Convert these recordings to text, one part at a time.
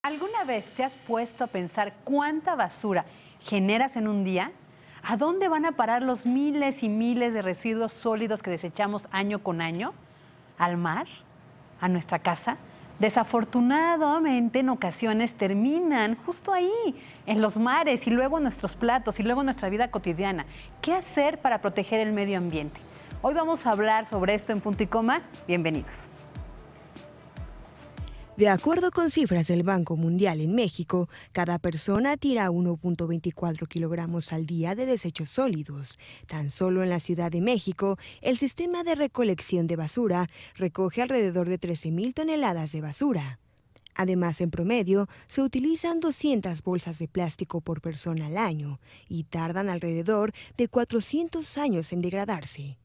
¿Alguna vez te has puesto a pensar cuánta basura generas en un día? ¿A dónde van a parar los miles y miles de residuos sólidos que desechamos año con año? ¿Al mar? ¿A nuestra casa? Desafortunadamente, en ocasiones terminan justo ahí, en los mares, y luego en nuestros platos, y luego en nuestra vida cotidiana. ¿Qué hacer para proteger el medio ambiente? Hoy vamos a hablar sobre esto en Punto y Coma. Bienvenidos. De acuerdo con cifras del Banco Mundial en México, cada persona tira 1.24 kilogramos al día de desechos sólidos. Tan solo en la Ciudad de México, el sistema de recolección de basura recoge alrededor de 13.000 toneladas de basura. Además, en promedio, se utilizan 200 bolsas de plástico por persona al año y tardan alrededor de 400 años en degradarse.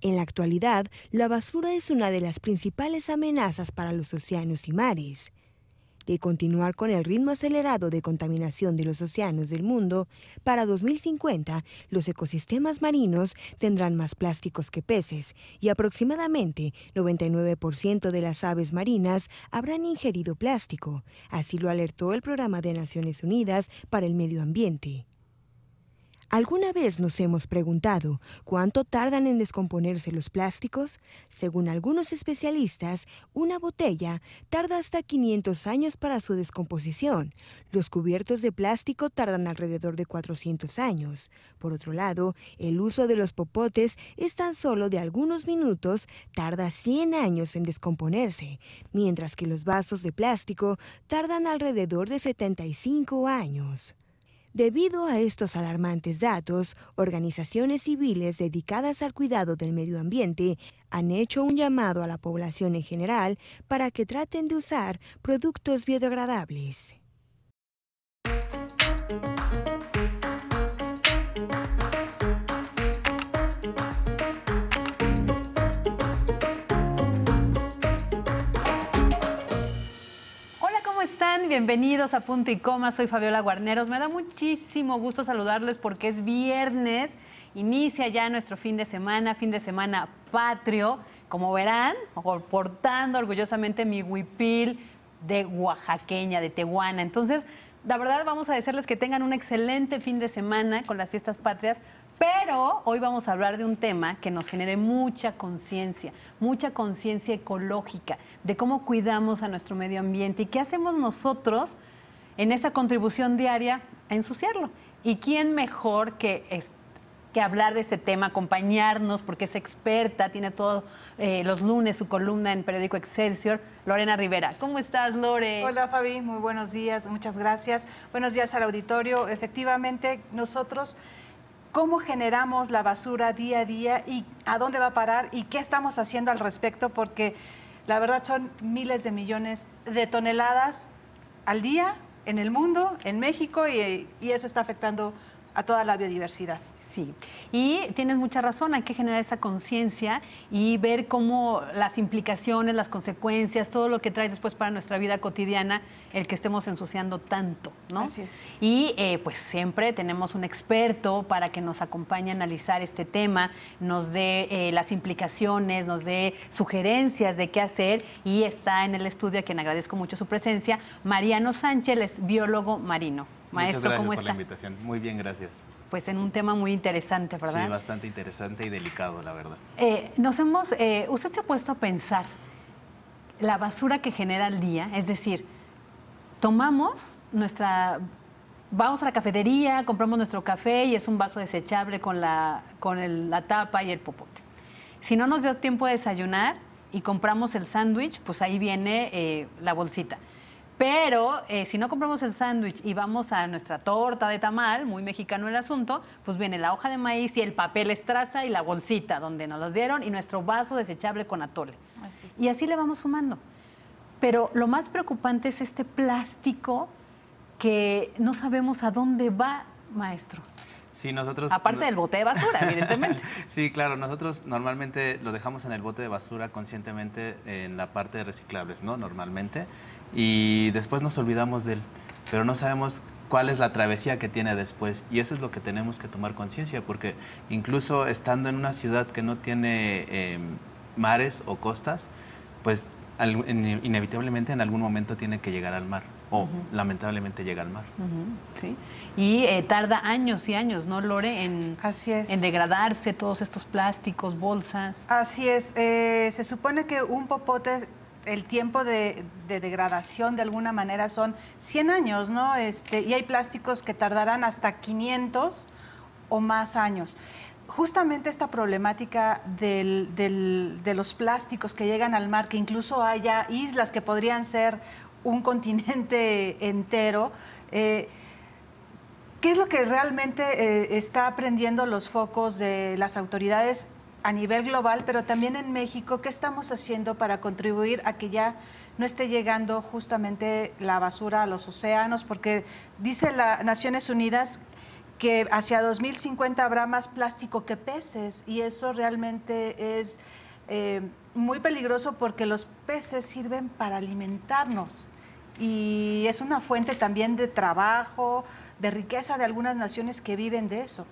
En la actualidad, la basura es una de las principales amenazas para los océanos y mares. De continuar con el ritmo acelerado de contaminación de los océanos del mundo, para 2050 los ecosistemas marinos tendrán más plásticos que peces y aproximadamente 99% de las aves marinas habrán ingerido plástico. Así lo alertó el Programa de Naciones Unidas para el Medio Ambiente. ¿Alguna vez nos hemos preguntado cuánto tardan en descomponerse los plásticos? Según algunos especialistas, una botella tarda hasta 500 años para su descomposición. Los cubiertos de plástico tardan alrededor de 400 años. Por otro lado, el uso de los popotes es tan solo de algunos minutos, tarda 100 años en descomponerse, mientras que los vasos de plástico tardan alrededor de 75 años. Debido a estos alarmantes datos, organizaciones civiles dedicadas al cuidado del medio ambiente han hecho un llamado a la población en general para que traten de usar productos biodegradables. ¿Cómo están? Bienvenidos a Punto y Coma. Soy Fabiola Guarneros. Me da muchísimo gusto saludarles porque es viernes. Inicia ya nuestro fin de semana patrio. Como verán, portando orgullosamente mi huipil de oaxaqueña, de Tehuana. Entonces, la verdad, vamos a desearles que tengan un excelente fin de semana con las fiestas patrias. Pero hoy vamos a hablar de un tema que nos genere mucha conciencia ecológica, de cómo cuidamos a nuestro medio ambiente y qué hacemos nosotros en esta contribución diaria a ensuciarlo. ¿Y quién mejor que hablar de este tema, acompañarnos, porque es experta, tiene todos los lunes su columna en Periódico Excelsior, Lorena Rivera? ¿Cómo estás, Lore? Hola, Fabi, muy buenos días, muchas gracias. Buenos días al auditorio. Efectivamente, nosotros, ¿cómo generamos la basura día a día y a dónde va a parar y qué estamos haciendo al respecto? Porque la verdad son miles de millones de toneladas al día en el mundo, en México, y eso está afectando a toda la biodiversidad. Sí, y tienes mucha razón, hay que generar esa conciencia y ver cómo las implicaciones, las consecuencias, todo lo que trae después para nuestra vida cotidiana, el que estemos ensuciando tanto, ¿no? Así es. Y pues siempre tenemos un experto para que nos acompañe a analizar este tema, nos dé las implicaciones, nos dé sugerencias de qué hacer, y está en el estudio, a quien agradezco mucho su presencia, Mariano Sánchez, es biólogo marino. Maestro, ¿cómo está? Muchas gracias por la invitación. Muy bien, gracias. Pues en un tema muy interesante, ¿verdad? Sí, bastante interesante y delicado, la verdad. Usted se ha puesto a pensar la basura que genera al día, es decir, vamos a la cafetería, compramos nuestro café y es un vaso desechable con la tapa y el popote. Si no nos dio tiempo de desayunar y compramos el sándwich, pues ahí viene la bolsita. Pero si no compramos el sándwich y vamos a nuestra torta de tamal, muy mexicano el asunto, pues viene la hoja de maíz y el papel estraza y la bolsita donde nos los dieron y nuestro vaso desechable con atole. Así. Y así le vamos sumando. Pero lo más preocupante es este plástico que no sabemos a dónde va, maestro. Sí, nosotros... Aparte del bote de basura, evidentemente. Sí, claro, nosotros normalmente lo dejamos en el bote de basura conscientemente en la parte de reciclables, ¿no? Normalmente. Y después nos olvidamos de él, pero no sabemos cuál es la travesía que tiene después. Y eso es lo que tenemos que tomar conciencia, porque incluso estando en una ciudad que no tiene mares o costas, pues inevitablemente en algún momento tiene que llegar al mar. o lamentablemente llega al mar. Sí. Y tarda años y años, ¿no, Lore? Así es. En degradarse todos estos plásticos, bolsas. Así es. Se supone que un popote, el tiempo de degradación de alguna manera son 100 años, ¿no? Y hay plásticos que tardarán hasta 500 o más años. Justamente esta problemática de los plásticos que llegan al mar, que incluso haya islas que podrían ser un continente entero, ¿qué es lo que realmente está prendiendo los focos de las autoridades a nivel global, pero también en México? ¿Qué estamos haciendo para contribuir a que ya no esté llegando justamente la basura a los océanos? Porque dice las Naciones Unidas que hacia 2050 habrá más plástico que peces, y eso realmente es muy peligroso porque los peces sirven para alimentarnos y es una fuente también de trabajo, de riqueza de algunas naciones que viven de eso.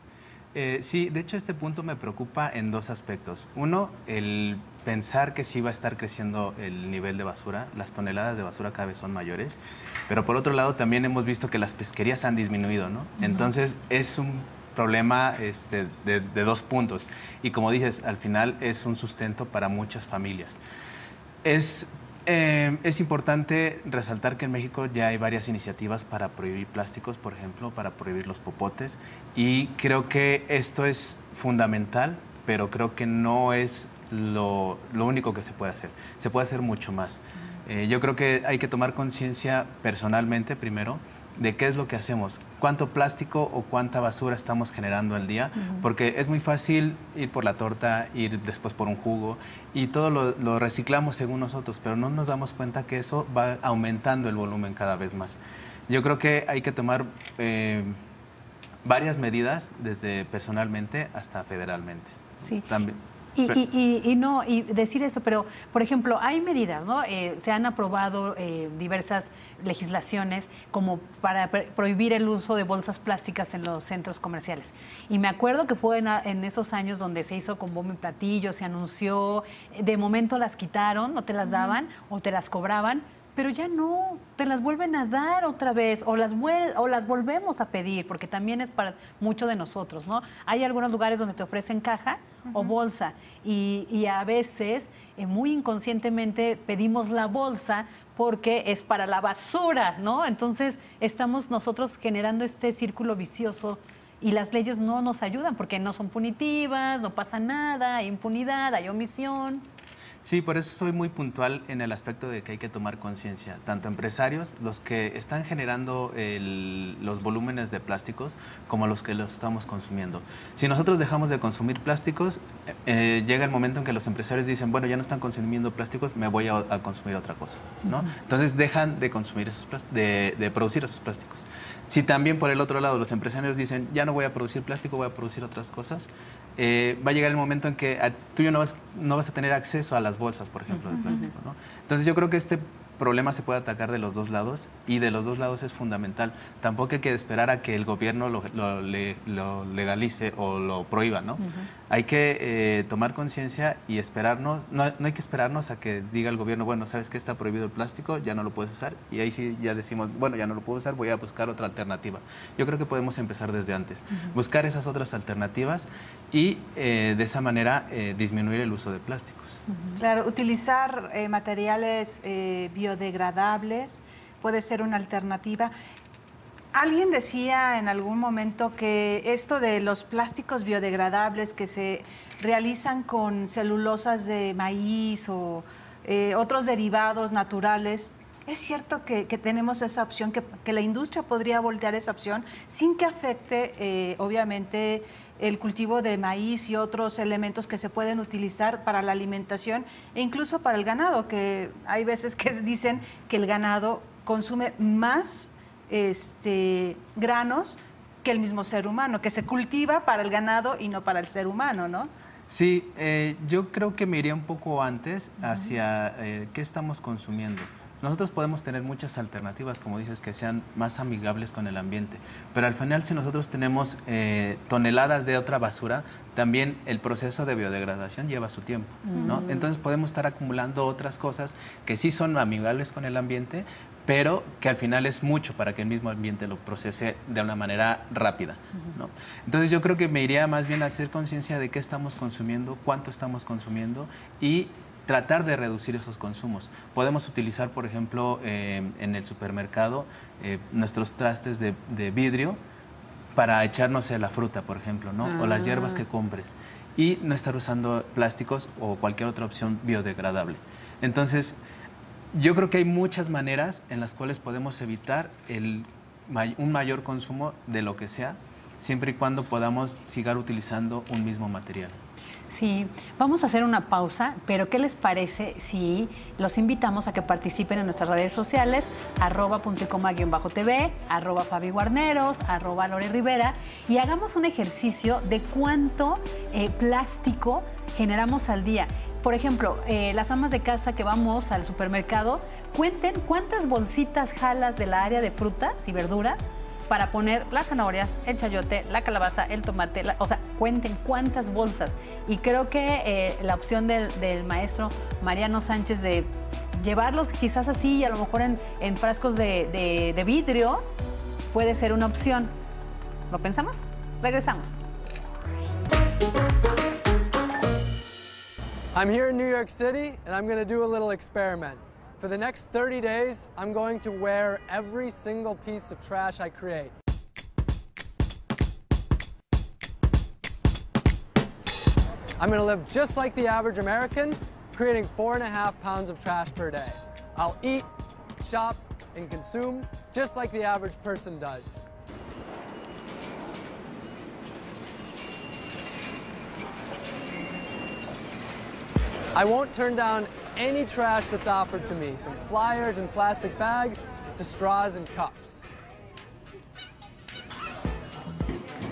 Sí, de hecho este punto me preocupa en dos aspectos. Uno, el pensar que sí va a estar creciendo el nivel de basura, las toneladas de basura cada vez son mayores, pero por otro lado también hemos visto que las pesquerías han disminuido, ¿no? Entonces es un problema de dos puntos y como dices, al final es un sustento para muchas familias. Es importante resaltar que en México ya hay varias iniciativas para prohibir plásticos, por ejemplo, para prohibir los popotes, y creo que esto es fundamental, pero creo que no es lo único que se puede hacer. Se puede hacer mucho más. Yo creo que hay que tomar conciencia personalmente primero de qué es lo que hacemos, cuánto plástico o cuánta basura estamos generando al día, porque es muy fácil ir por la torta, ir después por un jugo y todo lo reciclamos según nosotros, pero no nos damos cuenta que eso va aumentando el volumen cada vez más. Yo creo que hay que tomar varias medidas, desde personalmente hasta federalmente. Sí. También. Y decir eso, pero por ejemplo, hay medidas, ¿no? Se han aprobado diversas legislaciones como para prohibir el uso de bolsas plásticas en los centros comerciales. Y me acuerdo que fue en esos años donde se hizo con bombo y platillo, se anunció, de momento las quitaron, no te las daban o te las cobraban, pero ya no, te las vuelven a dar otra vez o las volvemos a pedir, porque también es para mucho de nosotros, ¿no? Hay algunos lugares donde te ofrecen caja o bolsa y a veces muy inconscientemente pedimos la bolsa porque es para la basura, ¿no? Entonces estamos nosotros generando este círculo vicioso y las leyes no nos ayudan porque no son punitivas, no pasa nada, hay impunidad, hay omisión. Sí, por eso soy muy puntual en el aspecto de que hay que tomar conciencia, tanto empresarios, los que están generando los volúmenes de plásticos, como los que los estamos consumiendo. Si nosotros dejamos de consumir plásticos, llega el momento en que los empresarios dicen, bueno, ya no están consumiendo plásticos, me voy a consumir otra cosa, ¿no? Entonces dejan de consumir de producir esos plásticos. Si también por el otro lado los empresarios dicen, ya no voy a producir plástico, voy a producir otras cosas, va a llegar el momento en que tú ya no vas a tener acceso a las bolsas, por ejemplo, de plástico, ¿no? Entonces yo creo que este problema se puede atacar de los dos lados y de los dos lados es fundamental. Tampoco hay que esperar a que el gobierno lo legalice o lo prohíba, ¿no? Hay que tomar conciencia y esperarnos, no hay que esperarnos a que diga el gobierno, bueno, ¿sabes qué? Está prohibido el plástico, ya no lo puedes usar, y ahí sí ya decimos, bueno, ya no lo puedo usar, voy a buscar otra alternativa. Yo creo que podemos empezar desde antes, buscar esas otras alternativas y de esa manera disminuir el uso de plásticos. Claro, utilizar materiales biodegradables puede ser una alternativa. Alguien decía en algún momento que esto de los plásticos biodegradables que se realizan con celulosas de maíz o otros derivados naturales, es cierto que tenemos esa opción, que la industria podría voltear esa opción sin que afecte, obviamente, el cultivo de maíz y otros elementos que se pueden utilizar para la alimentación e incluso para el ganado, que hay veces que dicen que el ganado consume más granos que el mismo ser humano, que se cultiva para el ganado y no para el ser humano, ¿no? Sí, yo creo que me iría un poco antes hacia qué estamos consumiendo. Nosotros podemos tener muchas alternativas, como dices, que sean más amigables con el ambiente, pero al final si nosotros tenemos toneladas de otra basura, también el proceso de biodegradación lleva su tiempo, ¿no? Entonces podemos estar acumulando otras cosas que sí son amigables con el ambiente, pero que al final es mucho para que el mismo ambiente lo procese de una manera rápida, ¿no? Entonces yo creo que me iría más bien a hacer conciencia de qué estamos consumiendo, cuánto estamos consumiendo y tratar de reducir esos consumos. Podemos utilizar, por ejemplo, en el supermercado nuestros trastes de vidrio para echarnos la fruta, por ejemplo, ¿no? O las hierbas que compres. Y no estar usando plásticos o cualquier otra opción biodegradable. Entonces, yo creo que hay muchas maneras en las cuales podemos evitar un mayor consumo de lo que sea, siempre y cuando podamos seguir utilizando un mismo material. Sí, vamos a hacer una pausa, pero ¿qué les parece si los invitamos a que participen en nuestras redes sociales, @puntoycoma_tv, @FabiGuarneros, @LoreRivera, y hagamos un ejercicio de cuánto plástico generamos al día? Por ejemplo, las amas de casa que vamos al supermercado, cuenten cuántas bolsitas jalas de la área de frutas y verduras para poner las zanahorias, el chayote, la calabaza, el tomate, o sea, cuenten cuántas bolsas. Y creo que la opción del maestro Mariano Sánchez de llevarlos quizás así y a lo mejor en frascos de vidrio puede ser una opción. ¿Lo pensamos? Regresamos. I'm here in New York City, and I'm going to do a little experiment. For the next 30 days, I'm going to wear every single piece of trash I create. I'm going to live just like the average American, creating 4.5 pounds of trash per day. I'll eat, shop, and consume just like the average person does. I won't turn down any trash that's offered to me, from flyers and plastic bags to straws and cups.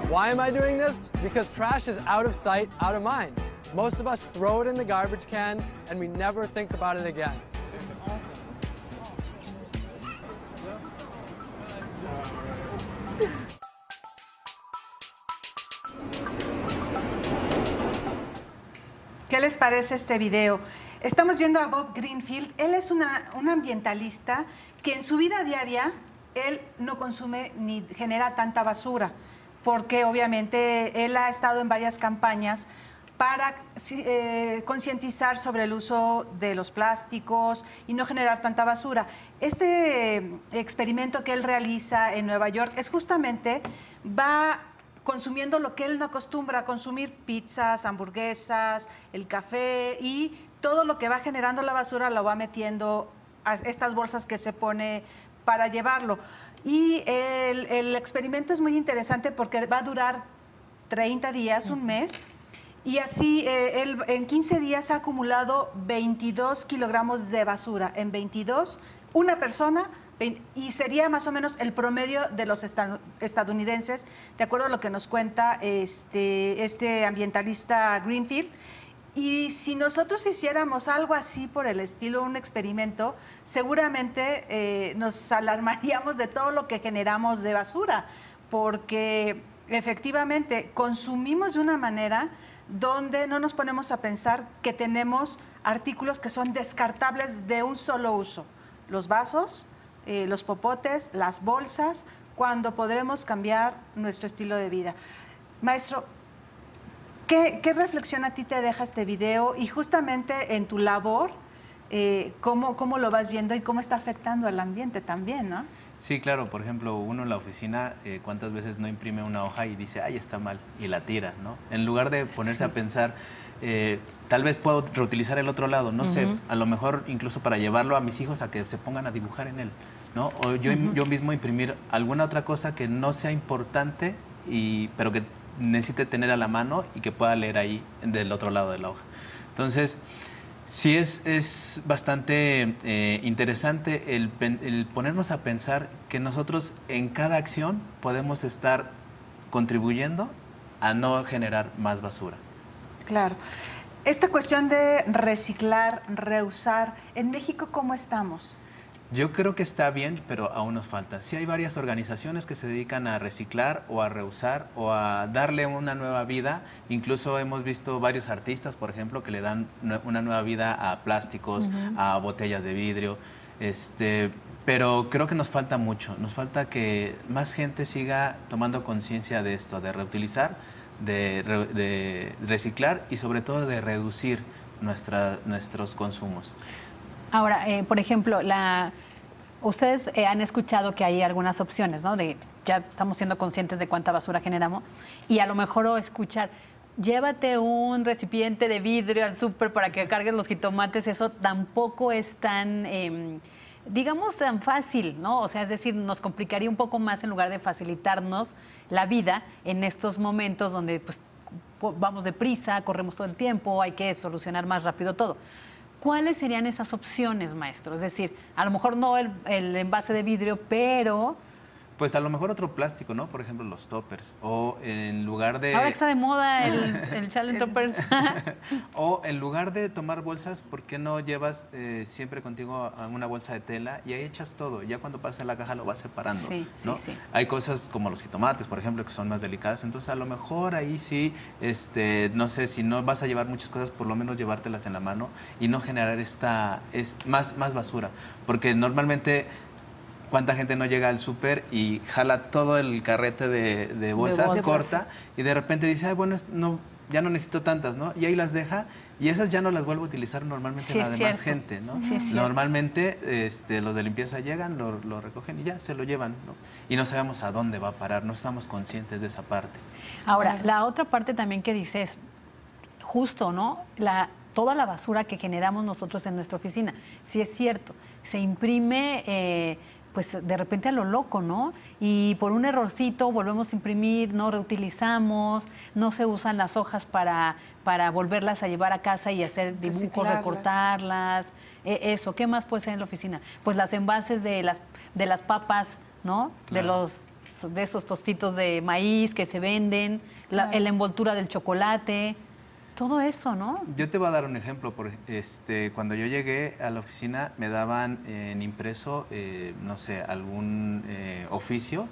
Why am I doing this? Because trash is out of sight, out of mind. Most of us throw it in the garbage can and we never think about it again. ¿Qué les parece este video? Estamos viendo a Bob Greenfield. Él es un ambientalista que en su vida diaria él no consume ni genera tanta basura, porque obviamente él ha estado en varias campañas para concientizar sobre el uso de los plásticos y no generar tanta basura. Este experimento que él realiza en Nueva York es justamente, va consumiendo lo que él no acostumbra a consumir: pizzas, hamburguesas, el café, y todo lo que va generando la basura lo va metiendo a estas bolsas que se pone para llevarlo. Y el experimento es muy interesante porque va a durar 30 días, un mes, y así él en 15 días ha acumulado 22 kilogramos de basura. En 22, una persona, y sería más o menos el promedio de los estadounidenses, de acuerdo a lo que nos cuenta este ambientalista Greenfield. Y si nosotros hiciéramos algo así por el estilo, un experimento, seguramente nos alarmaríamos de todo lo que generamos de basura, porque efectivamente consumimos de una manera donde no nos ponemos a pensar que tenemos artículos que son descartables de un solo uso: los vasos, los popotes, las bolsas, cuando podremos cambiar nuestro estilo de vida. Maestro, ¿qué reflexión a ti te deja este video? Y justamente en tu labor, ¿cómo lo vas viendo y cómo está afectando al ambiente también, ¿no? Sí, claro. Por ejemplo, uno en la oficina, ¿cuántas veces no imprime una hoja y dice, ay, está mal, y la tira, ¿no? En lugar de ponerse a pensar, tal vez puedo reutilizar el otro lado, no sé, a lo mejor incluso para llevarlo a mis hijos a que se pongan a dibujar en él, ¿no? O yo mismo imprimir alguna otra cosa que no sea importante, pero que necesite tener a la mano y que pueda leer ahí del otro lado de la hoja. Entonces, sí es bastante interesante el ponernos a pensar que nosotros en cada acción podemos estar contribuyendo a no generar más basura. Claro. Esta cuestión de reciclar, reusar, ¿en México cómo estamos? Yo creo que está bien, pero aún nos falta. Sí hay varias organizaciones que se dedican a reciclar o a reusar o a darle una nueva vida. Incluso hemos visto varios artistas, por ejemplo, que le dan una nueva vida a plásticos, a botellas de vidrio. Pero creo que nos falta mucho, nos falta que más gente siga tomando conciencia de esto, de reutilizar, de reciclar y sobre todo de reducir nuestros consumos. Ahora, por ejemplo, ustedes han escuchado que hay algunas opciones, ¿no? Ya estamos siendo conscientes de cuánta basura generamos y a lo mejor escuchar, llévate un recipiente de vidrio al súper para que cargues los jitomates, eso tampoco es tan, digamos, tan fácil, ¿no? O sea, es decir, nos complicaría un poco más en lugar de facilitarnos la vida en estos momentos donde pues, vamos deprisa, corremos todo el tiempo, hay que solucionar más rápido todo. ¿Cuáles serían esas opciones, maestro? Es decir, a lo mejor no el envase de vidrio, pero... Pues a lo mejor otro plástico, ¿no? Por ejemplo, los toppers. O en lugar de... Ahora está de moda el challenge toppers. O en lugar de tomar bolsas, ¿por qué no llevas siempre contigo una bolsa de tela y ahí echas todo? Ya cuando pasa la caja lo vas separando, sí, ¿no? Sí, sí. Hay cosas como los jitomates, por ejemplo, que son más delicadas. Entonces, a lo mejor ahí sí, no sé, si no vas a llevar muchas cosas, por lo menos llevártelas en la mano y no generar más basura. Porque normalmente... ¿Cuánta gente no llega al súper y jala todo el carrete de bolsas, corta y de repente dice, ay, bueno, no, ya no necesito tantas, ¿no? Y ahí las deja y esas ya no las vuelvo a utilizar normalmente la demás gente, ¿no? Sí, normalmente los de limpieza llegan, lo recogen y ya se lo llevan, ¿no? Y no sabemos a dónde va a parar, no estamos conscientes de esa parte. Ahora, la otra parte también que dices, justo, ¿no? Toda la basura que generamos nosotros en nuestra oficina, sí es cierto, se imprime... pues de repente a lo loco, ¿no? Y por un errorcito volvemos a imprimir, no reutilizamos, no se usan las hojas para volverlas a llevar a casa y hacer dibujos, recortarlas. Eso, ¿qué más puede ser en la oficina? Pues las envases de las papas, ¿no? Claro. De esos tostitos de maíz que se venden, la envoltura del chocolate. Todo eso, ¿no? Yo te voy a dar un ejemplo. Cuando yo llegué a la oficina me daban en impreso, no sé, algún oficio,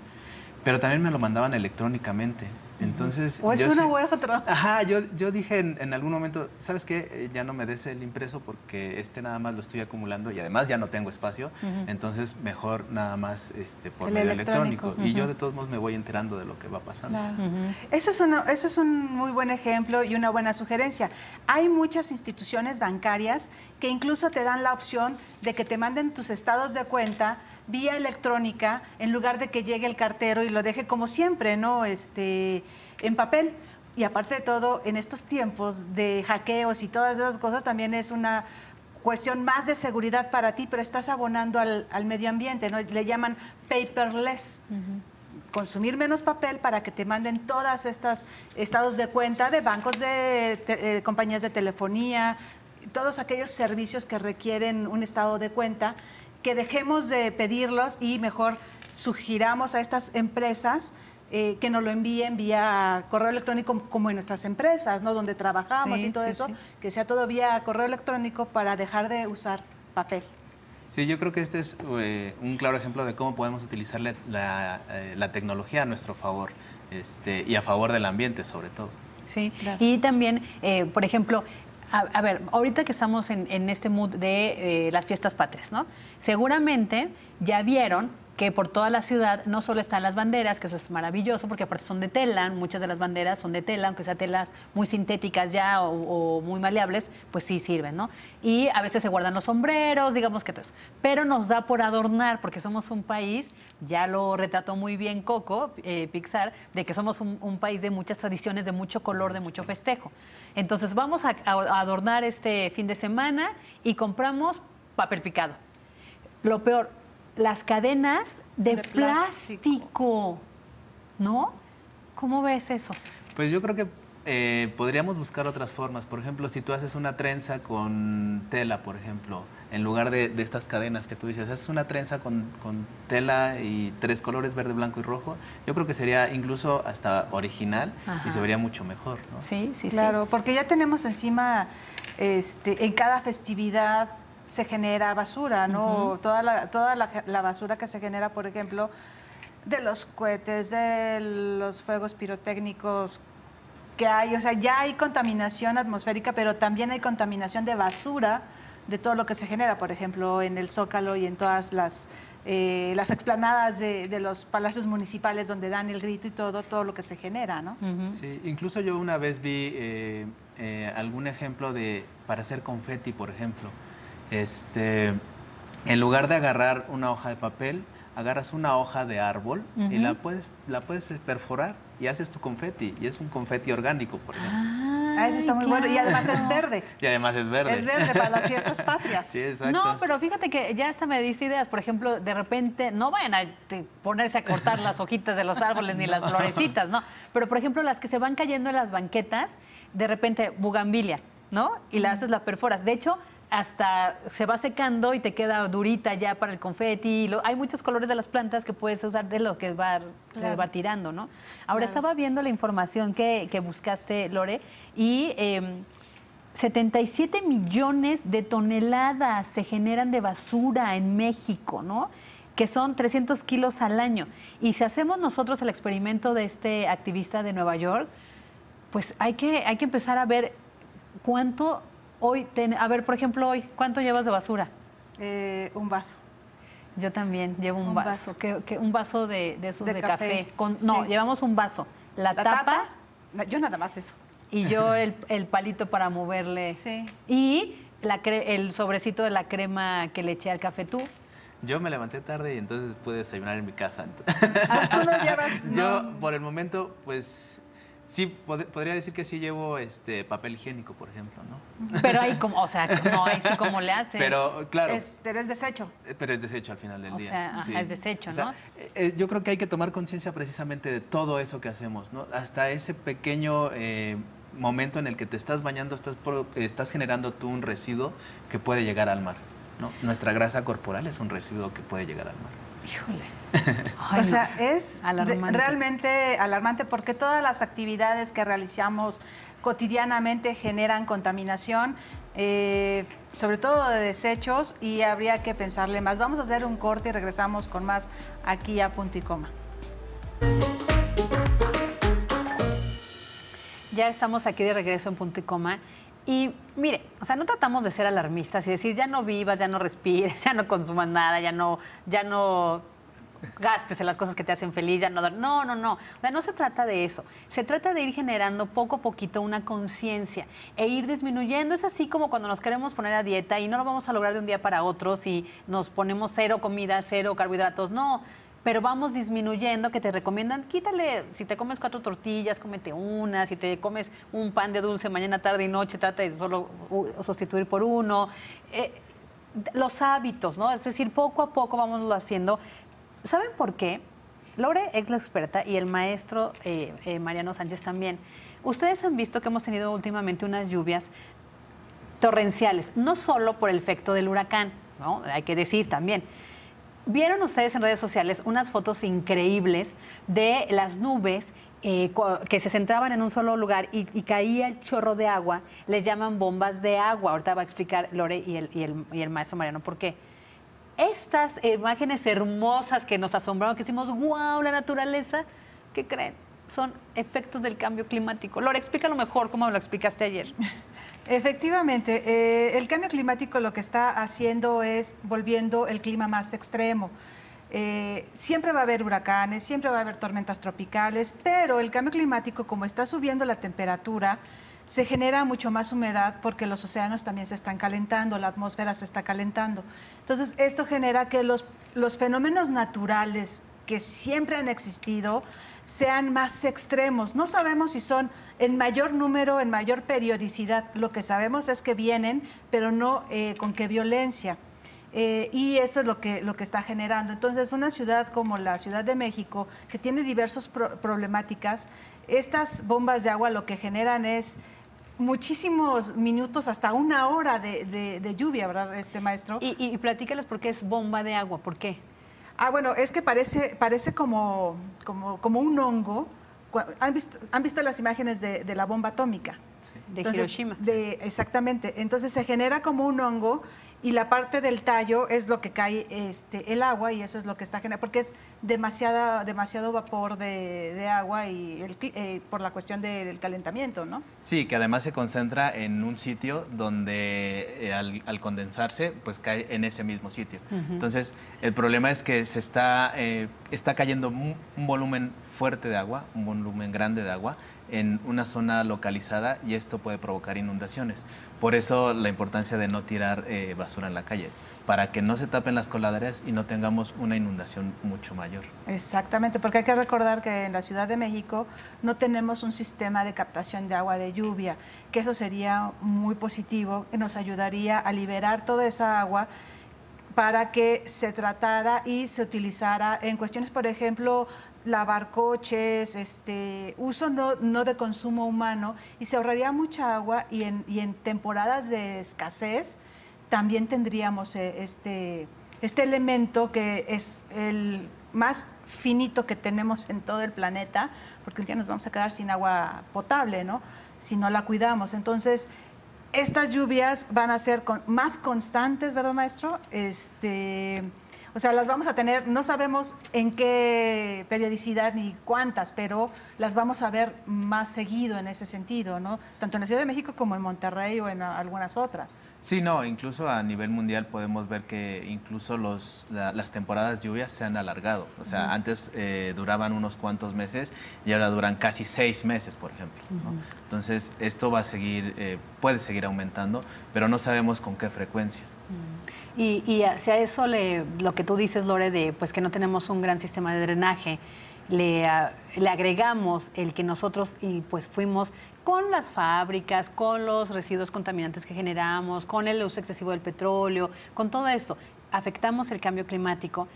pero también me lo mandaban electrónicamente. Entonces, o es uno u otro. Ajá, yo dije en algún momento, ¿sabes qué? Ya no me des el impreso porque nada más lo estoy acumulando y además ya no tengo espacio, entonces mejor nada más por medio electrónico. Y yo de todos modos me voy enterando de lo que va pasando. Claro. Eso es un muy buen ejemplo y una buena sugerencia. Hay muchas instituciones bancarias que incluso te dan la opción de que te manden tus estados de cuenta vía electrónica, en lugar de que llegue el cartero y lo deje como siempre, ¿no? En papel. Y aparte de todo, en estos tiempos de hackeos y todas esas cosas, también es una cuestión más de seguridad para ti, pero estás abonando al medio ambiente, ¿no? Le llaman paperless. Consumir menos papel para que te manden todas estas estados de cuenta de bancos, de compañías de telefonía, todos aquellos servicios que requieren un estado de cuenta, que dejemos de pedirlos y mejor sugiramos a estas empresas que nos lo envíen vía correo electrónico, como en nuestras empresas, ¿no? Donde trabajamos y todo eso, que sea todo vía correo electrónico para dejar de usar papel. Sí, yo creo que este es un claro ejemplo de cómo podemos utilizar la tecnología a nuestro favor y a favor del ambiente, sobre todo. Sí, claro. Y también, por ejemplo, a ver, ahorita que estamos en este mood de las fiestas patrias, ¿no? Seguramente ya vieron que por toda la ciudad no solo están las banderas, que eso es maravilloso, porque aparte son de tela, muchas de las banderas son de tela, aunque sean telas muy sintéticas ya o muy maleables, pues sí sirven, ¿no? Y a veces se guardan los sombreros, digamos que todo eso. Pero nos da por adornar, porque somos un país, ya lo retrató muy bien Coco, Pixar, de que somos un país de muchas tradiciones, de mucho color, de mucho festejo. Entonces vamos a adornar este fin de semana y compramos papel picado. Lo peor, las cadenas de plástico, ¿no? ¿Cómo ves eso? Pues yo creo que podríamos buscar otras formas. Por ejemplo, si tú haces una trenza con tela, por ejemplo, en lugar de estas cadenas que tú dices, haces una trenza con tela y 3 colores, verde, blanco y rojo, yo creo que sería incluso hasta original. Ajá. Y se vería mucho mejor, ¿no? Sí, sí, claro, sí. Porque ya tenemos encima, en cada festividad se genera basura, ¿no? Toda la basura que se genera, por ejemplo, de los cohetes, de los fuegos pirotécnicos que hay, o sea, ya hay contaminación atmosférica, pero también hay contaminación de basura de todo lo que se genera, por ejemplo, en el Zócalo y en todas las las explanadas de los palacios municipales donde dan el grito y todo lo que se genera, ¿no? Sí, incluso yo una vez vi algún ejemplo para hacer confeti, por ejemplo. En lugar de agarrar una hoja de papel, agarras una hoja de árbol y la puedes perforar y haces tu confeti. Y es un confeti orgánico, por ejemplo. Eso está muy bueno. Y además es verde. Y además es verde. Es verde para las fiestas patrias. Sí, exacto. No, pero fíjate que ya hasta me diste ideas. Por ejemplo, de repente, no vayan a ponerse a cortar las hojitas de los árboles ni las florecitas, ¿no? Pero, por ejemplo, las que se van cayendo en las banquetas, de repente, bugambilia, ¿no? Y la haces, la perforas. De hecho, hasta se va secando y te queda durita ya para el confeti. Hay muchos colores de las plantas que puedes usar de lo que se va tirando, ¿no? Ahora, estaba viendo la información que buscaste, Lore, y 77 millones de toneladas se generan de basura en México, ¿no? Que son 300 kilos al año. Y si hacemos nosotros el experimento de este activista de Nueva York, pues hay que empezar a ver cuánto hoy... A ver, por ejemplo, hoy, ¿cuánto llevas de basura? Un vaso. Yo también llevo un vaso. Un vaso de esos de café. No, Sí. llevamos un vaso. La tapa. Yo nada más eso. Y yo el palito para moverle. Sí. Y el sobrecito de la crema que le eché al café. ¿Tú? Yo me levanté tarde y entonces pude desayunar en mi casa. ¿Tú no llevas? Yo, No. por el momento, pues sí, podría decir que sí llevo papel higiénico, por ejemplo, ¿no? Pero ahí como, o sea, no, ahí sí como le haces. Pero, claro. Pero es desecho. Pero es desecho al final del O día. sea, ajá, es desecho, O sea, ¿no? Yo creo que hay que tomar conciencia precisamente de todo eso que hacemos, ¿no? Hasta ese pequeño momento en el que te estás bañando, estás generando tú un residuo que puede llegar al mar, ¿no? Nuestra grasa corporal es un residuo que puede llegar al mar. Híjole. Ay, O sea, no. es Alarmante. realmente alarmante porque todas las actividades que realizamos cotidianamente generan contaminación, sobre todo de desechos, y habría que pensarle más. Vamos a hacer un corte y regresamos con más aquí a Punto y Coma. Ya estamos aquí de regreso en Punto y Coma. Y mire, o sea, no tratamos de ser alarmistas y decir ya no vivas, ya no respires, ya no consumas nada, ya no gastes en las cosas que te hacen feliz, ya no. No. O sea, no se trata de eso. Se trata de ir generando poco a poquito una conciencia e ir disminuyendo. Es así como cuando nos queremos poner a dieta y no lo vamos a lograr de un día para otro si nos ponemos 0 comida, 0 carbohidratos. No. Pero vamos disminuyendo, que te recomiendan, quítale, si te comes 4 tortillas, cómete una, si te comes un pan de dulce mañana, tarde y noche, trata de solo sustituir por uno. Los hábitos, ¿no? Es decir, poco a poco vamos haciendo. ¿Saben por qué? Lore es la experta y el maestro Mariano Sánchez también. Ustedes han visto que hemos tenido últimamente unas lluvias torrenciales, no solo por el efecto del huracán, ¿no? Hay que decir también. ¿Vieron ustedes en redes sociales unas fotos increíbles de las nubes que se centraban en un solo lugar y caía el chorro de agua? Les llaman bombas de agua. Ahorita va a explicar Lore y el maestro Mariano por qué. Estas imágenes hermosas que nos asombraron, que decimos, wow, la naturaleza, ¿qué creen? Son efectos del cambio climático. Lore, explícalo mejor, como me lo explicaste ayer. Efectivamente, el cambio climático lo que está haciendo es volviendo el clima más extremo. Siempre va a haber huracanes, siempre va a haber tormentas tropicales, pero el cambio climático, como está subiendo la temperatura, se genera mucho más humedad porque los océanos también se están calentando, la atmósfera se está calentando. Entonces, esto genera que los fenómenos naturales que siempre han existido sean más extremos. No sabemos si son en mayor número, en mayor periodicidad. Lo que sabemos es que vienen, pero no con qué violencia. Y eso es lo que está generando. Entonces, una ciudad como la Ciudad de México, que tiene diversas problemáticas, estas bombas de agua lo que generan es muchísimos minutos, hasta 1 hora de lluvia, ¿verdad, maestro? Y platícales por qué es bomba de agua, ¿por qué? Bueno, es que parece como un hongo. ¿Han visto las imágenes de la bomba atómica? Sí. De Hiroshima. Exactamente. Entonces se genera como un hongo y la parte del tallo es lo que cae el agua y eso es lo que está generando, porque es demasiado vapor de agua y por la cuestión del calentamiento, ¿no? Sí, que además se concentra en un sitio donde al condensarse, pues cae en ese mismo sitio. Entonces, el problema es que se está cayendo un volumen fuerte de agua, un volumen grande de agua, en una zona localizada y esto puede provocar inundaciones. Por eso la importancia de no tirar basura en la calle, para que no se tapen las coladeras y no tengamos una inundación mucho mayor. Exactamente, porque hay que recordar que en la Ciudad de México no tenemos un sistema de captación de agua de lluvia, que eso sería muy positivo, que nos ayudaría a liberar toda esa agua para que se tratara y se utilizara en cuestiones, por ejemplo, lavar coches, uso no de consumo humano, y se ahorraría mucha agua y en temporadas de escasez también tendríamos este elemento que es el más finito que tenemos en todo el planeta, porque un día nos vamos a quedar sin agua potable, ¿no? Si no la cuidamos. Entonces, estas lluvias van a ser más constantes, ¿verdad, maestro? O sea, las vamos a tener, no sabemos en qué periodicidad ni cuántas, pero las vamos a ver más seguido en ese sentido, ¿no? Tanto en la Ciudad de México como en Monterrey o en algunas otras. Sí, no, incluso a nivel mundial podemos ver que incluso las temporadas de lluvias se han alargado. O sea, antes duraban unos cuantos meses y ahora duran casi 6 meses, por ejemplo, ¿no? Entonces, esto va a seguir, puede seguir aumentando, pero no sabemos con qué frecuencia. Y hacia eso lo que tú dices, Lore, de pues que no tenemos un gran sistema de drenaje, le agregamos el que nosotros pues fuimos con las fábricas, con los residuos contaminantes que generamos, con el uso excesivo del petróleo, con todo esto, afectamos el cambio climático.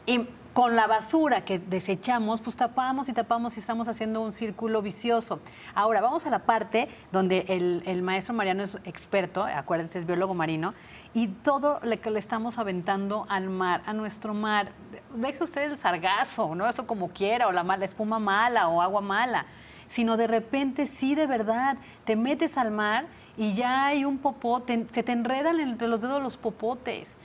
Y con la basura que desechamos, pues tapamos y estamos haciendo un círculo vicioso. Ahora, vamos a la parte donde el maestro Mariano es experto, acuérdense, es biólogo marino, y todo lo que le estamos aventando al mar, a nuestro mar. Deje usted el sargazo, ¿no? Eso como quiera, o la espuma mala o agua mala. Sino de repente, sí, de verdad, te metes al mar y ya hay un popote, se te enredan entre los dedos los popotes.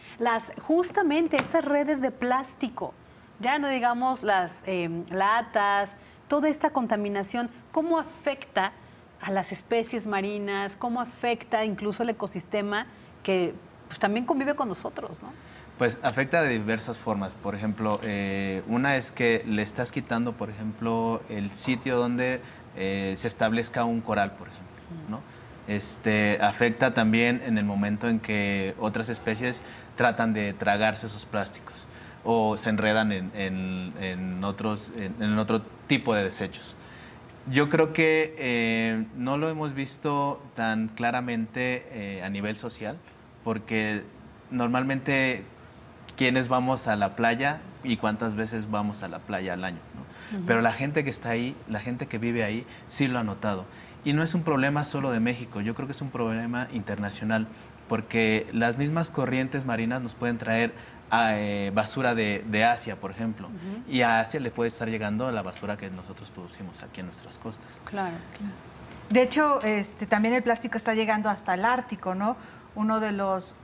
Justamente estas redes de plástico, ya no digamos las latas, toda esta contaminación, ¿cómo afecta a las especies marinas? ¿Cómo afecta incluso el ecosistema que pues, también convive con nosotros, ¿no? Pues afecta de diversas formas. Por ejemplo, una es que le estás quitando, por ejemplo, el sitio donde se establezca un coral, por ejemplo, ¿no? Afecta también en el momento en que otras especies tratan de tragarse esos plásticos o se enredan en otro tipo de desechos. Yo creo que no lo hemos visto tan claramente a nivel social, porque normalmente ¿quiénes vamos a la playa y cuántas veces vamos a la playa al año, ¿no? Pero la gente que está ahí, la gente que vive ahí, sí lo ha notado. Y no es un problema solo de México, yo creo que es un problema internacional, porque las mismas corrientes marinas nos pueden traer basura de Asia, por ejemplo, y a Asia le puede estar llegando la basura que nosotros producimos aquí en nuestras costas. Claro, claro. De hecho, también el plástico está llegando hasta el Ártico, ¿no? Uno de los,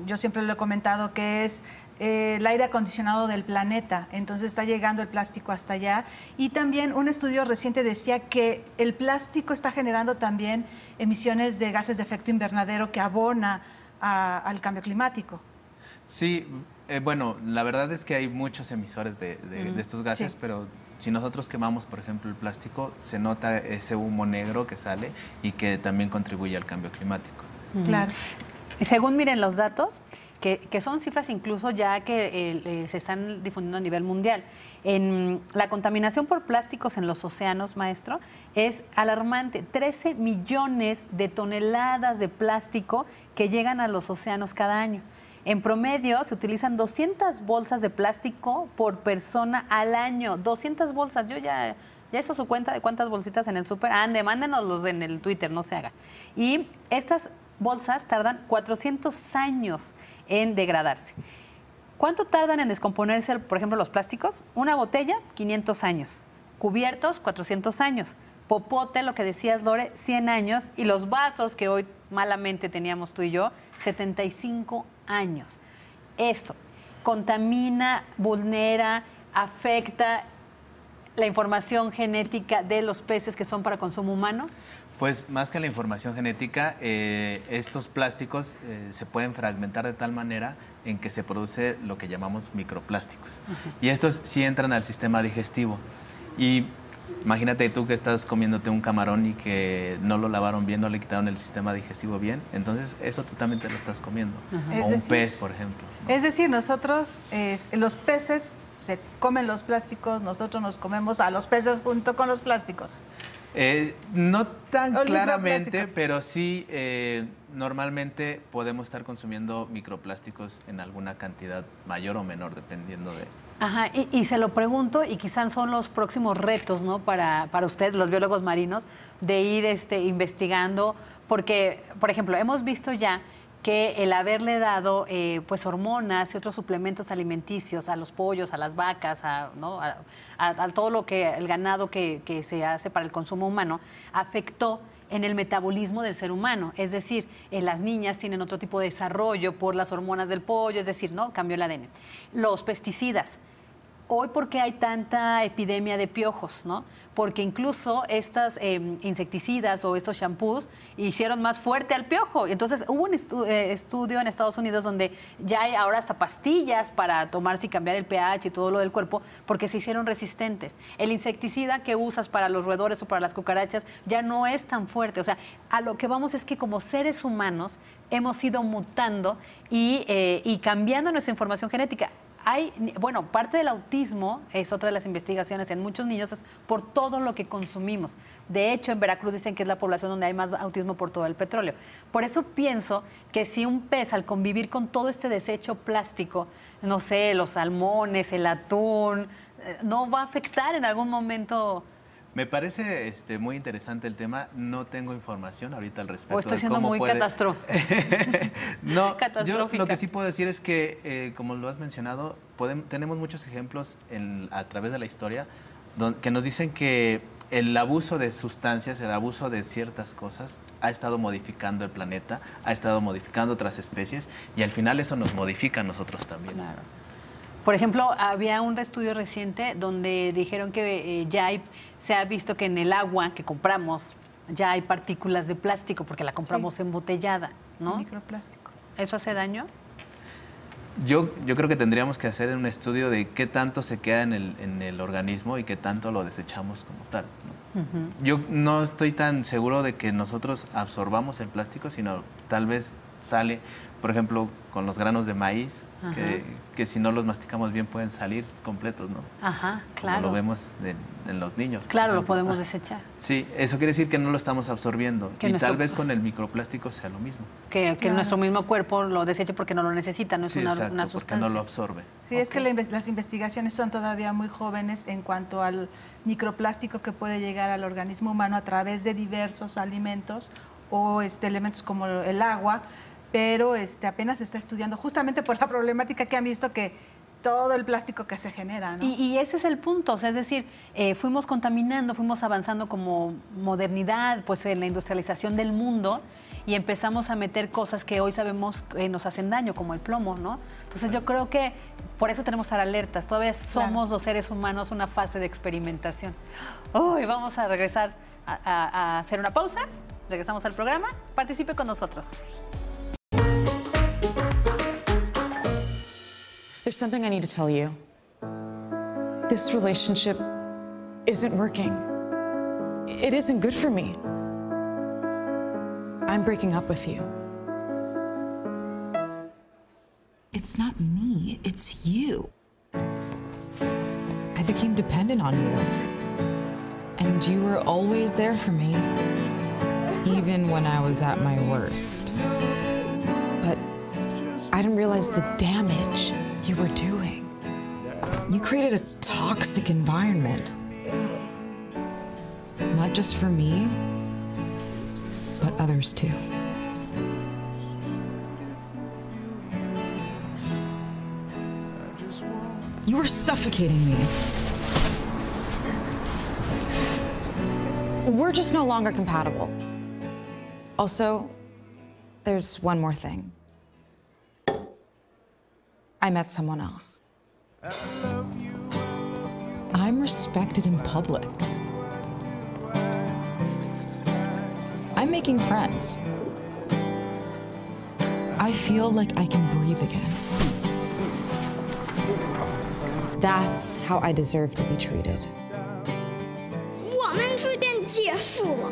yo siempre lo he comentado, que es el aire acondicionado del planeta, entonces está llegando el plástico hasta allá. Y también un estudio reciente decía que el plástico está generando también emisiones de gases de efecto invernadero que abona al cambio climático. Sí, bueno, la verdad es que hay muchos emisores de estos gases, sí. Pero si nosotros quemamos, por ejemplo, el plástico, se nota ese humo negro que sale y que también contribuye al cambio climático. Claro. Según miren los datos, que son cifras incluso ya que se están difundiendo a nivel mundial. La contaminación por plásticos en los océanos, maestro, es alarmante. 13 millones de toneladas de plástico que llegan a los océanos cada año. En promedio se utilizan 200 bolsas de plástico por persona al año. 200 bolsas. Yo ya hizo su cuenta de cuántas bolsitas en el súper. Mándenoslos en el Twitter, no se haga. Y estas bolsas tardan 400 años en degradarse. ¿Cuánto tardan en descomponerse, por ejemplo, los plásticos? Una botella, 500 años. Cubiertos, 400 años. Popote, lo que decías, Lore, 100 años. Y los vasos que hoy malamente teníamos tú y yo, 75 años. Esto contamina, vulnera, afecta la información genética de los peces que son para consumo humano. Pues más que la información genética, estos plásticos se pueden fragmentar de tal manera en que se produce lo que llamamos microplásticos. Y estos sí entran al sistema digestivo. Y imagínate tú que estás comiéndote un camarón y que no lo lavaron bien, no le quitaron el sistema digestivo bien, entonces eso tú también te lo estás comiendo. O un pez, por ejemplo, ¿no? Es decir, nosotros, los peces se comen los plásticos, nosotros nos comemos a los peces junto con los plásticos. No tan Los claramente, microplásticos. pero sí normalmente podemos estar consumiendo microplásticos en alguna cantidad mayor o menor, dependiendo de... Ajá, y se lo pregunto, y quizás son los próximos retos, ¿no? Para ustedes, los biólogos marinos, de ir investigando, porque, por ejemplo, hemos visto ya que el haberle dado pues hormonas y otros suplementos alimenticios a los pollos, a las vacas, ¿no? a todo lo que el ganado que se hace para el consumo humano, afectó en el metabolismo del ser humano. Es decir, las niñas tienen otro tipo de desarrollo por las hormonas del pollo, es decir, ¿no? Cambió el ADN. Los pesticidas. Hoy, ¿por qué hay tanta epidemia de piojos, no? Porque incluso estas insecticidas o estos shampoos hicieron más fuerte al piojo. Entonces, hubo un estudio en Estados Unidos donde ya hay ahora hasta pastillas para tomarse y cambiar el pH y todo lo del cuerpo, porque se hicieron resistentes. El insecticida que usas para los roedores o para las cucarachas ya no es tan fuerte. O sea, a lo que vamos es que como seres humanos hemos ido mutando y cambiando nuestra información genética. Bueno, parte del autismo, es otra de las investigaciones en muchos niños, es por todo lo que consumimos. De hecho, en Veracruz dicen que es la población donde hay más autismo por todo el petróleo. Por eso pienso que si un pez, al convivir con todo este desecho plástico, no sé, los salmones, el atún, no va a afectar en algún momento. Me parece muy interesante el tema. No tengo información ahorita al respecto. O estoy siendo muy No, catastrófica. yo lo que sí puedo decir es que, como lo has mencionado, tenemos muchos ejemplos a través de la historia que nos dicen que el abuso de sustancias, el abuso de ciertas cosas ha estado modificando el planeta, ha estado modificando otras especies y al final eso nos modifica a nosotros también. Claro. Por ejemplo, había un estudio reciente donde dijeron que se ha visto que en el agua que compramos ya hay partículas de plástico porque la compramos embotellada, ¿no? Microplástico. ¿Eso hace daño? Yo creo que tendríamos que hacer un estudio de qué tanto se queda en el organismo y qué tanto lo desechamos como tal, ¿no? Yo no estoy tan seguro de que nosotros absorbamos el plástico, sino tal vez sale, por ejemplo, con los granos de maíz, que si no los masticamos bien pueden salir completos, ¿no? Ajá, claro. Como lo vemos en los niños. Claro, lo podemos desechar. Sí, eso quiere decir que no lo estamos absorbiendo. Y tal vez con el microplástico sea lo mismo. Que nuestro mismo cuerpo lo deseche porque no lo necesita, no es una sustancia. Porque no lo absorbe. Sí, es que las investigaciones son todavía muy jóvenes en cuanto al microplástico que puede llegar al organismo humano a través de diversos alimentos o elementos como el agua, pero apenas se está estudiando justamente por la problemática que han visto que todo el plástico que se genera, ¿no? Y ese es el punto, o sea, es decir, fuimos contaminando, fuimos avanzando como modernidad, pues en la industrialización del mundo y empezamos a meter cosas que hoy sabemos que nos hacen daño, como el plomo, ¿no? Entonces yo creo que por eso tenemos que estar alertas, todavía somos los seres humanos una fase de experimentación. Uy, vamos a regresar a hacer una pausa, regresamos al programa, participe con nosotros. There's something I need to tell you. This relationship isn't working. It isn't good for me. I'm breaking up with you. It's not me, it's you. I became dependent on you. And you were always there for me, even when I was at my worst. But I didn't realize the damage you were doing. You created a toxic environment. Not just for me, but others too. You were suffocating me. We're just no longer compatible. Also, there's one more thing. I met someone else. I'm respected in public. I'm making friends. I feel like I can breathe again. That's how I deserve to be treated. 我们书店结束了。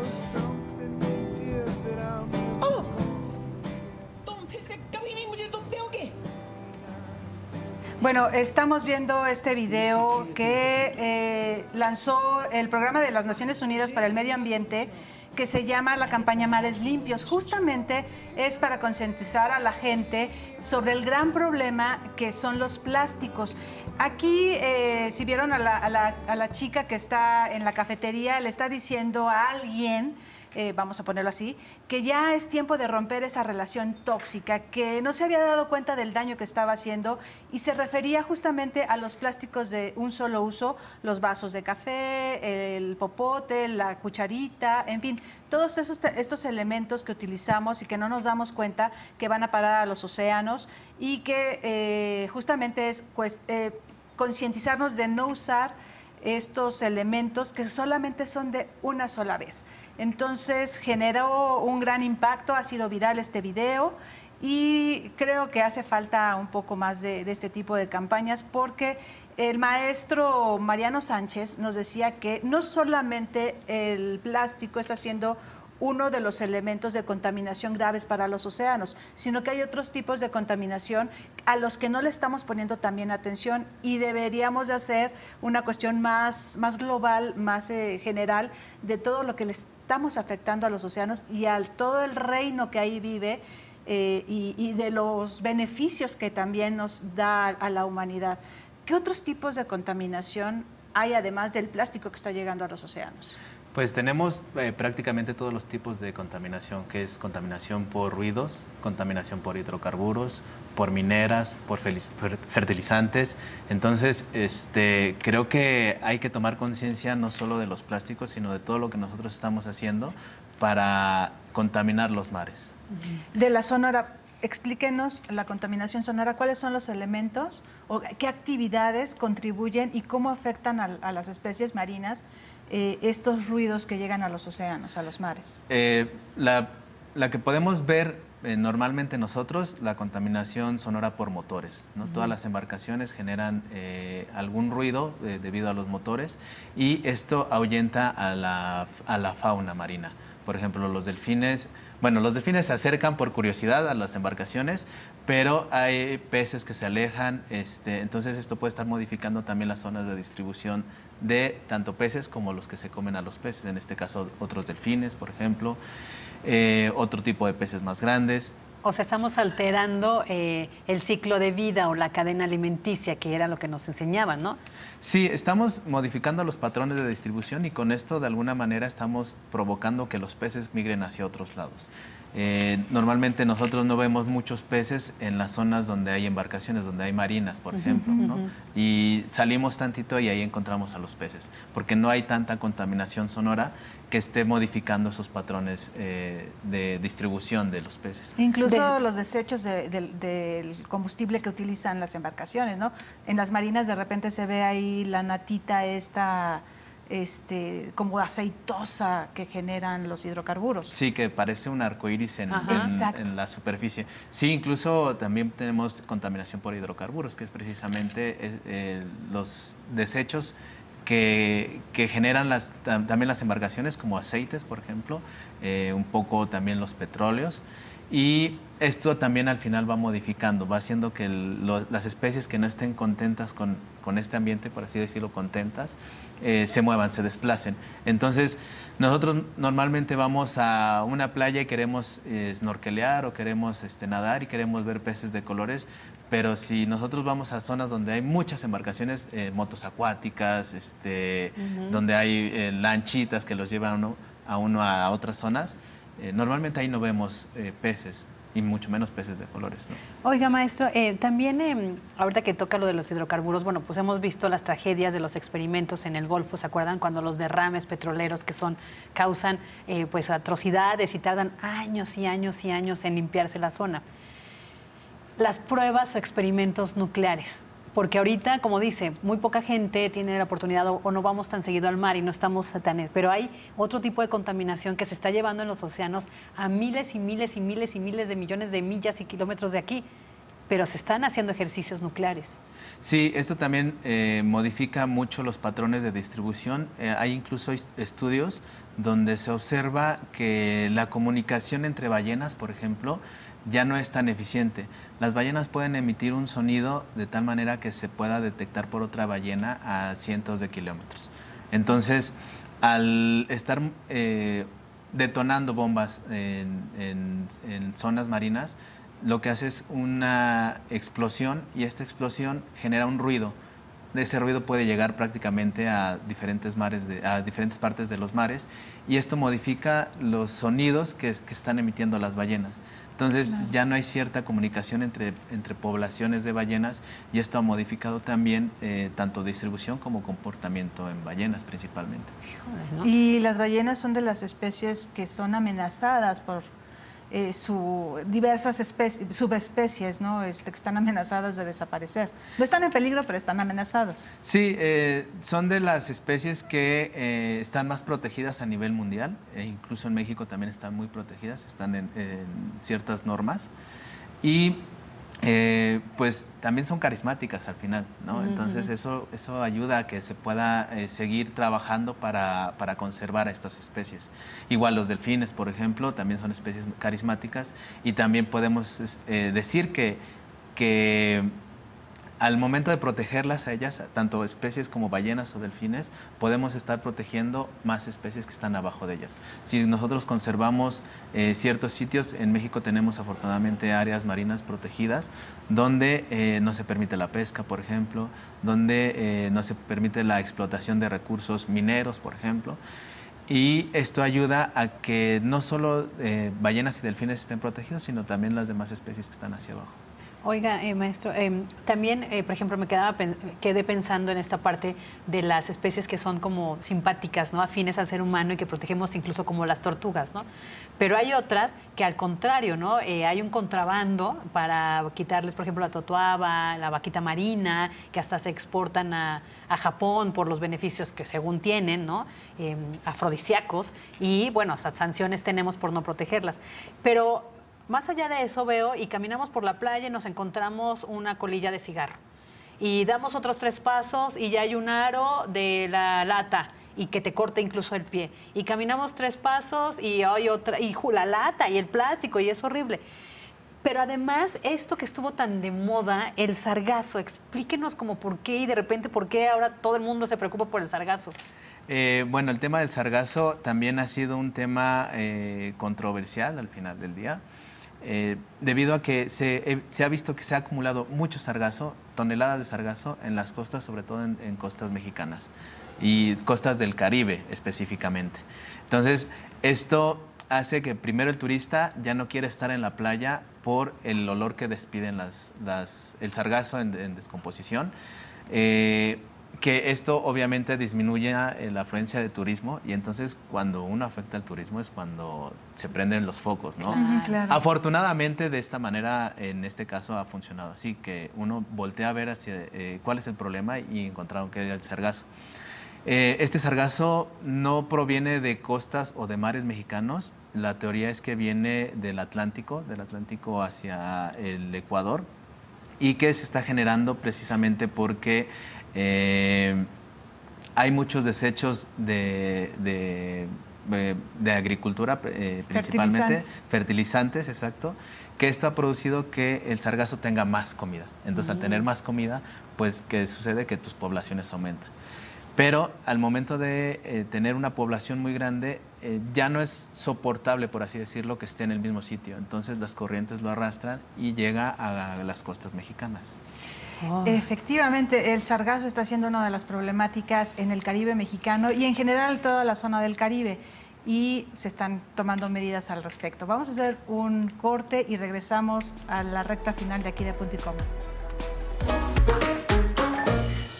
Bueno, estamos viendo este video que lanzó el Programa de las Naciones Unidas para el Medio Ambiente, que se llama la campaña Mares Limpios. Justamente es para concientizar a la gente sobre el gran problema que son los plásticos. Aquí, si vieron a la chica que está en la cafetería, le está diciendo a alguien, vamos a ponerlo así, que ya es tiempo de romper esa relación tóxica, que no se había dado cuenta del daño que estaba haciendo, y se refería justamente a los plásticos de un solo uso, los vasos de café, el popote, la cucharita, en fin, todos estos elementos que utilizamos y que no nos damos cuenta que van a parar a los océanos, y que justamente es concientizarnos de no usar estos elementos que solamente son de una sola vez. Entonces generó un gran impacto, ha sido viral este video, y creo que hace falta un poco más de este tipo de campañas, porque el maestro Mariano Sánchez nos decía que no solamente el plástico está siendo uno de los elementos de contaminación graves para los océanos, sino que hay otros tipos de contaminación a los que no le estamos poniendo también atención, y deberíamos de hacer una cuestión más global, más general, de todo lo que le estamos afectando a los océanos y a todo el reino que ahí vive, y de los beneficios que también nos da a la humanidad. ¿Qué otros tipos de contaminación hay además del plástico que está llegando a los océanos? Pues tenemos prácticamente todos los tipos de contaminación, que es contaminación por ruidos, contaminación por hidrocarburos, por mineras, por fertilizantes. Entonces, creo que hay que tomar conciencia no solo de los plásticos, sino de todo lo que nosotros estamos haciendo para contaminar los mares. De la Sonora, explíquenos la contaminación sonora, ¿cuáles son los elementos o qué actividades contribuyen y cómo afectan a las especies marinas estos ruidos que llegan a los océanos, a los mares? La que podemos ver normalmente nosotros, la contaminación sonora por motores, ¿no? Todas las embarcaciones generan algún ruido debido a los motores, y esto ahuyenta a la fauna marina. Por ejemplo, los delfines se acercan por curiosidad a las embarcaciones, pero hay peces que se alejan, entonces esto puede estar modificando también las zonas de distribución de tanto peces como los que se comen a los peces, en este caso otros delfines, por ejemplo, otro tipo de peces más grandes. O sea, estamos alterando el ciclo de vida o la cadena alimenticia, que era lo que nos enseñaban, ¿no? Sí, estamos modificando los patrones de distribución, y con esto de alguna manera estamos provocando que los peces migren hacia otros lados. Normalmente nosotros no vemos muchos peces en las zonas donde hay embarcaciones, donde hay marinas, por ejemplo, ¿no? Y salimos tantito y ahí encontramos a los peces, porque no hay tanta contaminación sonora que esté modificando esos patrones de distribución de los peces. Incluso los desechos del combustible que utilizan las embarcaciones, ¿no? En las marinas de repente se ve ahí la natita esta como aceitosa que generan los hidrocarburos. Sí, que parece un arcoíris en la superficie. Sí, incluso también tenemos contaminación por hidrocarburos, que es precisamente los desechos que generan también las embarcaciones, como aceites, por ejemplo, un poco también los petróleos. Y esto también al final va modificando, va haciendo que las especies que no estén contentas con este ambiente, por así decirlo, contentas, se muevan, se desplacen. Entonces, nosotros normalmente vamos a una playa y queremos snorkelear o queremos nadar y queremos ver peces de colores, pero si nosotros vamos a zonas donde hay muchas embarcaciones, motos acuáticas, donde hay lanchitas que los llevan a uno a otras zonas, normalmente ahí no vemos peces, y mucho menos peces de colores, ¿no? Oiga, maestro, también ahorita que toca lo de los hidrocarburos, bueno, pues hemos visto las tragedias de los experimentos en el Golfo, ¿se acuerdan? Cuando los derrames petroleros causan pues atrocidades y tardan años y años y años en limpiarse la zona. las pruebas o experimentos nucleares. Porque ahorita, como dice, muy poca gente tiene la oportunidad o no vamos tan seguido al mar y no estamos tan... Pero hay otro tipo de contaminación que se está llevando en los océanos a miles y miles y miles y miles de millones de millas y kilómetros de aquí. Pero se están haciendo ejercicios nucleares. Sí, esto también modifica mucho los patrones de distribución. Hay incluso estudios donde se observa que la comunicación entre ballenas, por ejemplo, ya no es tan eficiente. Las ballenas pueden emitir un sonido de tal manera que se pueda detectar por otra ballena a cientos de kilómetros. Entonces, al estar detonando bombas en zonas marinas, lo que hace es una explosión y esta explosión genera un ruido. Ese ruido puede llegar prácticamente a diferentes partes de los mares y esto modifica los sonidos que están emitiendo las ballenas. Entonces ya no hay cierta comunicación entre poblaciones de ballenas y esto ha modificado también tanto distribución como comportamiento en ballenas principalmente. Híjole, ¿no? Y las ballenas son de las especies que son amenazadas por diversas subespecies, ¿no? Que están amenazadas de desaparecer. No están en peligro, pero están amenazadas. Sí, son de las especies que están más protegidas a nivel mundial, incluso en México también están muy protegidas, están en ciertas normas y pues también son carismáticas al final, ¿no? Entonces eso ayuda a que se pueda seguir trabajando para conservar a estas especies. Igual los delfines, por ejemplo, también son especies carismáticas y también podemos decir que al momento de protegerlas a ellas, tanto especies como ballenas o delfines, podemos estar protegiendo más especies que están abajo de ellas. Si nosotros conservamos ciertos sitios, en México tenemos afortunadamente áreas marinas protegidas, donde no se permite la pesca, por ejemplo, donde no se permite la explotación de recursos mineros, por ejemplo, y esto ayuda a que no solo ballenas y delfines estén protegidos, sino también las demás especies que están hacia abajo. Oiga, maestro, también, por ejemplo, quedé pensando en esta parte de las especies que son como simpáticas, ¿no? Afines al ser humano y que protegemos incluso como las tortugas, ¿no? Pero hay otras que al contrario, ¿no? Hay un contrabando para quitarles, por ejemplo, la totoaba, la vaquita marina, que hasta se exportan a Japón por los beneficios que según tienen, ¿no? Afrodisíacos, y bueno, hasta sanciones tenemos por no protegerlas. Pero más allá de eso veo y caminamos por la playa y nos encontramos una colilla de cigarro. Y damos otros 3 pasos y ya hay un aro de la lata y que te corta incluso el pie. Y caminamos 3 pasos y hay otra, y la lata y el plástico y es horrible. Pero además, esto que estuvo tan de moda, el sargazo, explíquenos como por qué y de repente por qué ahora todo el mundo se preocupa por el sargazo. Bueno, el tema del sargazo también ha sido un tema controversial al final del día. Debido a que se ha visto que se ha acumulado mucho sargazo, toneladas de sargazo en las costas, sobre todo en costas mexicanas y costas del Caribe específicamente. Entonces, esto hace que primero el turista ya no quiere estar en la playa por el olor que despiden el sargazo en descomposición. Que esto obviamente disminuye la afluencia de turismo y entonces cuando uno afecta al turismo es cuando se prenden los focos, ¿no? Claro. Afortunadamente de esta manera en este caso ha funcionado así, que uno voltea a ver hacia cuál es el problema y encontraron que era el sargazo. Este sargazo no proviene de costas o de mares mexicanos, la teoría es que viene del Atlántico hacia el Ecuador y que se está generando precisamente porque hay muchos desechos de agricultura, principalmente fertilizantes, exacto, que esto ha producido que el sargazo tenga más comida. Entonces, al tener más comida, pues, ¿qué sucede? Que tus poblaciones aumentan. Pero al momento de tener una población muy grande, ya no es soportable, por así decirlo, que esté en el mismo sitio. Entonces, las corrientes lo arrastran y llega a las costas mexicanas. Oh. Efectivamente, el sargazo está siendo una de las problemáticas en el Caribe mexicano y en general toda la zona del Caribe y se están tomando medidas al respecto. Vamos a hacer un corte y regresamos a la recta final de aquí de Punto y Coma.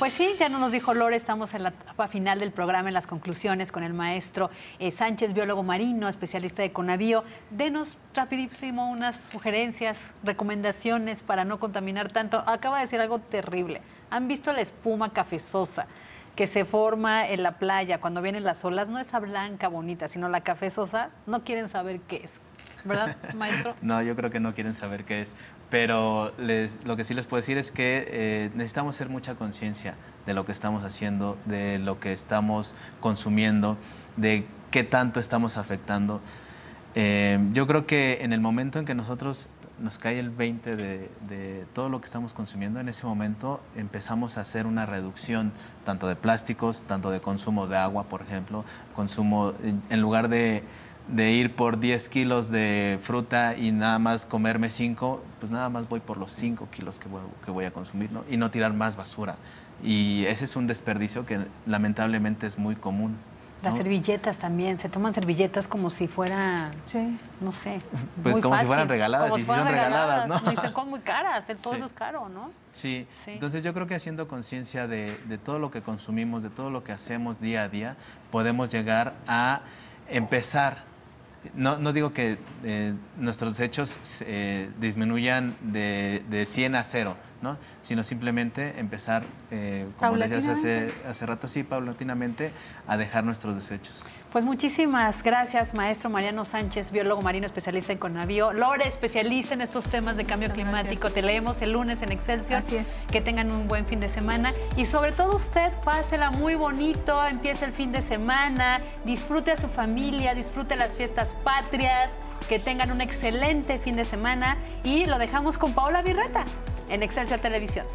Pues sí, ya nos dijo Lore, estamos en la etapa final del programa, en las conclusiones con el maestro Sánchez, biólogo marino, especialista de Conavío. Denos rapidísimo unas sugerencias, recomendaciones para no contaminar tanto. Acaba de decir algo terrible. ¿Han visto la espuma cafezosa que se forma en la playa cuando vienen las olas? No esa blanca bonita, sino la cafezosa. No quieren saber qué es, ¿verdad, maestro? No, yo creo que no quieren saber qué es. Pero lo que sí les puedo decir es que necesitamos hacer mucha conciencia de lo que estamos haciendo, de lo que estamos consumiendo, de qué tanto estamos afectando. Yo creo que en el momento en que nosotros nos cae el 20 de todo lo que estamos consumiendo, en ese momento empezamos a hacer una reducción tanto de plásticos, tanto de consumo de agua, por ejemplo, consumo en lugar de ir por 10 kilos de fruta y nada más comerme 5, pues nada más voy por los 5 kilos que voy a consumir, ¿no? Y no tirar más basura. Y ese es un desperdicio que lamentablemente es muy común, ¿no? Las servilletas también, se toman servilletas como si fueran, Sí. no sé, Pues muy como fácil. si fueran regaladas, Como y si si son fueran regaladas, ¿no? Y son muy caras, todo Sí. eso es caro, ¿no? Sí. Sí. Entonces yo creo que haciendo conciencia de todo lo que consumimos, de todo lo que hacemos día a día, podemos llegar a empezar. No digo que nuestros desechos disminuyan de 100 a 0, ¿no? Sino simplemente empezar, como decías hace rato, sí, paulatinamente, a dejar nuestros desechos. Pues muchísimas gracias, maestro Mariano Sánchez, biólogo marino, especialista en Conavío. Lore, especialista en estos temas de cambio climático. Gracias. Te leemos el lunes en Excelsior. Así es. Que tengan un buen fin de semana. Y sobre todo usted, pásela muy bonito, empiece el fin de semana, disfrute a su familia, disfrute las fiestas patrias, que tengan un excelente fin de semana. Y lo dejamos con Paola Virreta en Excelsior Televisión.